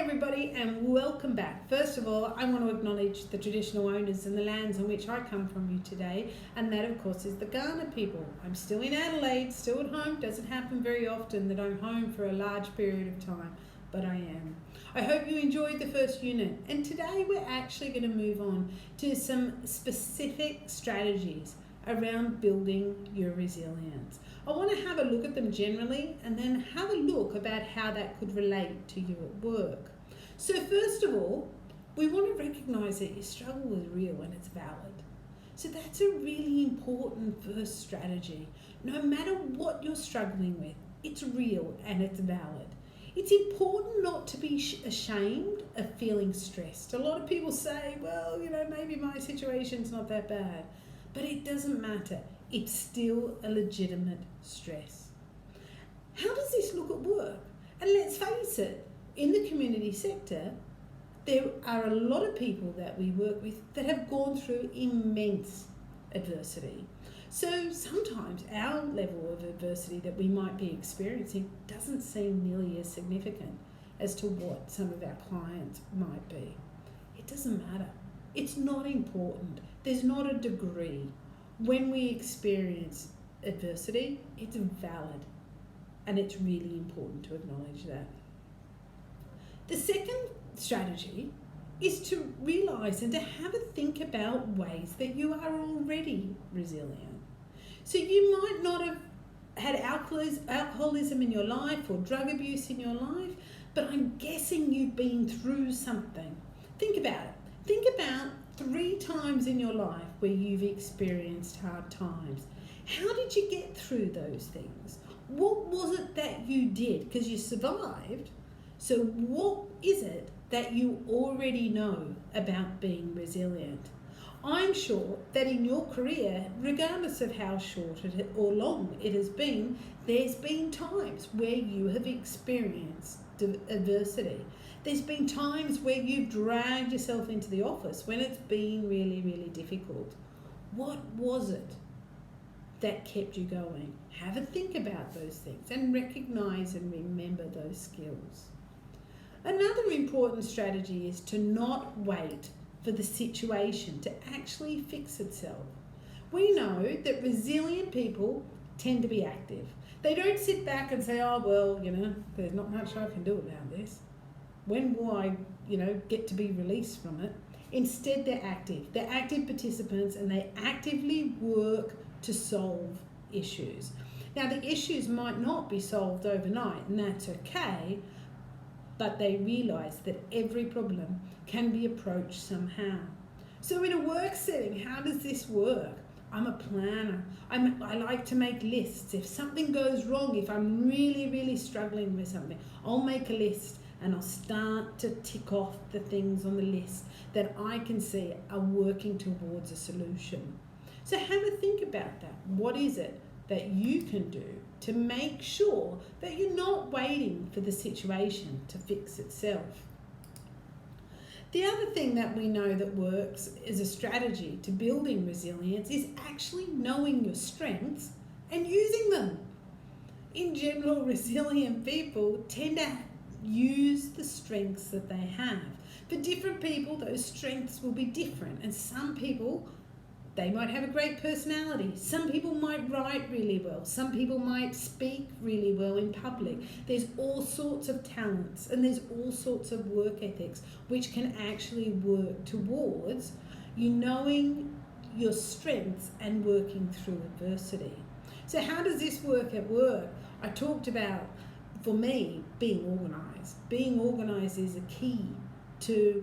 everybody, and welcome back. First of all, I want to acknowledge the traditional owners and the lands on which I come from you today, and that of course is the Kaurna people. I'm still in Adelaide, still at home. Doesn't happen very often that I'm home for a large period of time, but I am. I hope you enjoyed the first unit, and today we're actually going to move on to some specific strategies around building your resilience. I want to have a look at them generally and then have a look about how that could relate to you at work. So first of all, we want to recognise that your struggle is real and it's valid. So that's a really important first strategy. No matter what you're struggling with, it's real and it's valid. It's important not to be ashamed of feeling stressed. A lot of people say, well, maybe my situation's not that bad. But it doesn't matter. It's still a legitimate stress. How does this look at work? And let's face it, in the community sector, there are a lot of people that we work with that have gone through immense adversity. So sometimes our level of adversity that we might be experiencing doesn't seem nearly as significant as to what some of our clients might be. It doesn't matter. It's not important. There's not a degree. When we experience adversity, it's valid, and it's really important to acknowledge that. The second strategy is to realise and to have a think about ways that you are already resilient. So you might not have had alcoholism in your life or drug abuse in your life, but I'm guessing you've been through something. Think about it. Think about 3 times in your life where you've experienced hard times. How did you get through those things? What was it that you did? Because you survived. So what is it that you already know about being resilient? I'm sure that in your career, regardless of how short or long it has been, there's been times where you have experienced adversity. There's been times where you've dragged yourself into the office when it's been really, really difficult. What was it that kept you going? Have a think about those things and recognise and remember those skills. Another important strategy is to not wait for the situation to actually fix itself. We know that resilient people tend to be active. They don't sit back and say, oh, well, there's not much I can do about this. When will I, get to be released from it? Instead, they're active. They're active participants and they actively work to solve issues. Now, the issues might not be solved overnight, and that's okay, but they realise that every problem can be approached somehow. So in a work setting, how does this work? I'm a planner. I like to make lists. If something goes wrong, if I'm really, really struggling with something, I'll make a list and I'll start to tick off the things on the list that I can see are working towards a solution. So have a think about that. What is it that you can do to make sure that you're not waiting for the situation to fix itself? The other thing that we know that works as a strategy to building resilience is actually knowing your strengths and using them. In general, resilient people tend to use the strengths that they have. For different people, those strengths will be different, and some people, they might have a great personality. Some people might write really well. Some people might speak really well in public. There's all sorts of talents and there's all sorts of work ethics which can actually work towards you knowing your strengths and working through adversity. So how does this work at work? I talked about, for me, being organised. Being organised is a key to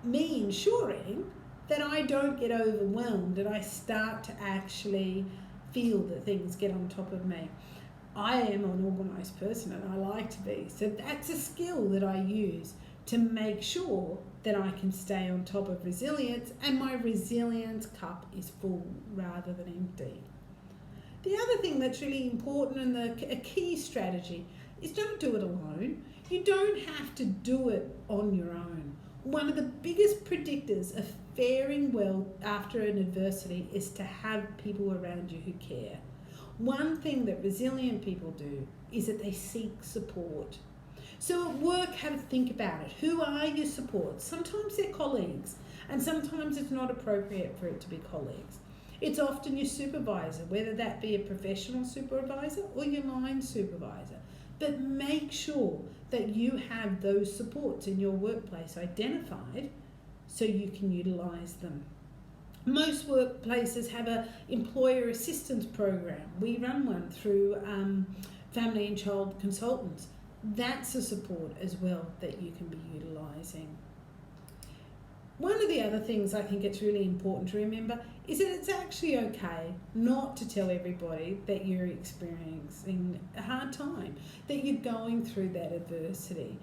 me ensuring that I don't get overwhelmed and I start to actually feel that things get on top of me. I am an organised person and I like to be. So that's a skill that I use to make sure that I can stay on top of resilience and my resilience cup is full rather than empty. The other thing that's really important and a key strategy is don't do it alone. You don't have to do it on your own. One of the biggest predictors of faring well after an adversity is to have people around you who care. One thing that resilient people do is that they seek support. So at work, have a think about it. Who are your supports? Sometimes they're colleagues, and sometimes it's not appropriate for it to be colleagues. It's often your supervisor, whether that be a professional supervisor or your line supervisor. But make sure that you have those supports in your workplace identified so you can utilise them. Most workplaces have an employer assistance program. We run one through Family and Child Consultants. That's a support as well that you can be utilising. One of the other things I think it's really important to remember is that it's actually okay not to tell everybody that you're experiencing a hard time, that you're going through that adversity.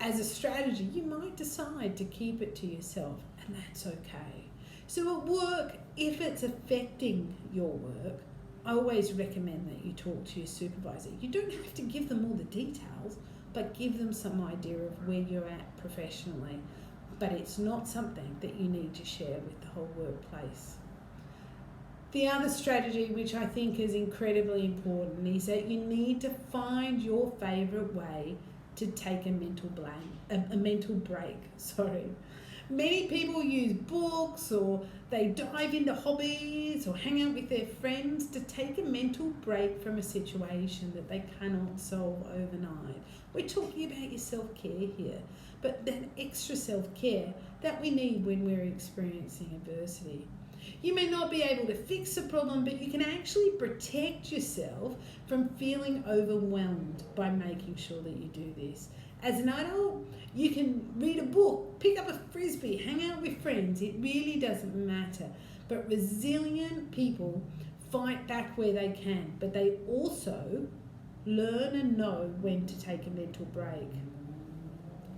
As a strategy, you might decide to keep it to yourself, and that's okay. So at work, if it's affecting your work, I always recommend that you talk to your supervisor. You don't have to give them all the details, but give them some idea of where you're at professionally. But it's not something that you need to share with the whole workplace. The other strategy, which I think is incredibly important, is that you need to find your favourite way to take a mental break. Many people use books, or they dive into hobbies or hang out with their friends to take a mental break from a situation that they cannot solve overnight. We're talking about your self-care here, but that extra self-care that we need when we're experiencing adversity. You may not be able to fix the problem, but you can actually protect yourself from feeling overwhelmed by making sure that you do this. As an adult, you can read a book, pick up a frisbee, hang out with friends. It really doesn't matter. But resilient people fight back where they can, but they also learn and know when to take a mental break.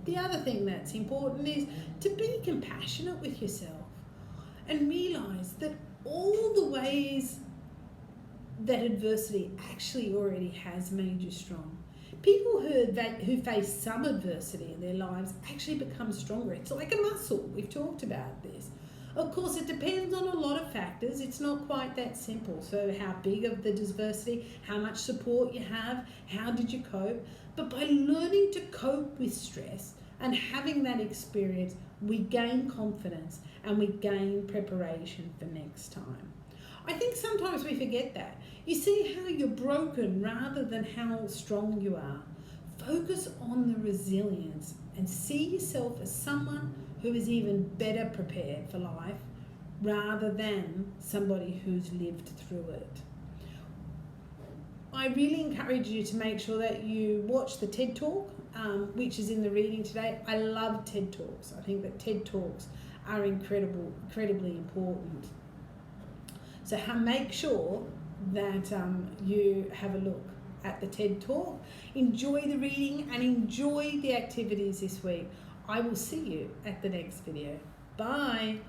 The other thing that's important is to be compassionate with yourself and realise that all the ways that adversity actually already has made you strong. People who face some adversity in their lives actually become stronger. It's like a muscle. We've talked about this. Of course, it depends on a lot of factors. It's not quite that simple. So how big of the adversity, how much support you have, how did you cope? But by learning to cope with stress and having that experience, we gain confidence and we gain preparation for next time. I think sometimes we forget that. You see how you're broken rather than how strong you are. Focus on the resilience and see yourself as someone who is even better prepared for life rather than somebody who's lived through it. I really encourage you to make sure that you watch the TED Talk, which is in the reading today. I love TED Talks. I think that TED Talks are incredibly important. So make sure that you have a look at the TED Talk. Enjoy the reading and enjoy the activities this week. I will see you at the next video. Bye.